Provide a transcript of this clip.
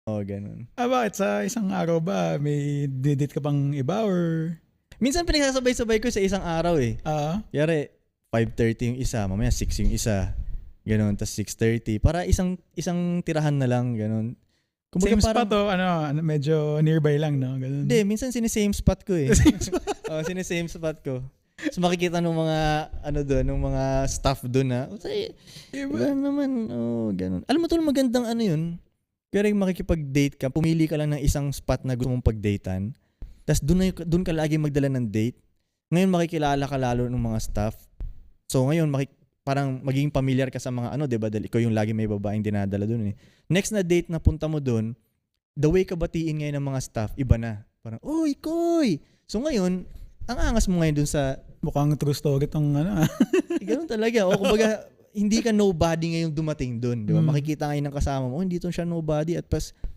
Oo, ganun. Bakit? Sa isang araw ba, may didate ka bang iba or... Minsan pinagsasabay-sabay ko sa isang araw eh. Yari, 5:30 yung isa, mamaya 6 yung isa. Ganun, tas 6:30. Para isang tirahan na lang, ganun. Kumbaga same spot o medyo nearby lang, no? Ganun. Hindi, minsan same spot ko eh. Same spot ko. So makikita ng mga doon, ng mga staff doon na, iba naman, ganun. Alam mo tol, magandang yun. Pero yung makikipag-date ka, pumili ka lang ng isang spot na gusto mong pag-datean. Tapos doon ka lagi magdala ng date. Ngayon makikilala ka lalo ng mga staff. So ngayon parang magiging familiar ka sa mga diba? Dahil ikaw yung lagi may babaeng dinadala doon eh. Next na date na punta mo doon, the way ka batiin ngayon ng mga staff, iba na. Parang, uy, koy! So ngayon, ang angas mo ngayon doon sa... Mukhang true story itong Ganun talaga. O kumbaga, hindi ka nobody ngayong dumating doon. Diba? Makikita ngayon ng kasama mo, hindi to siya nobody. At pas,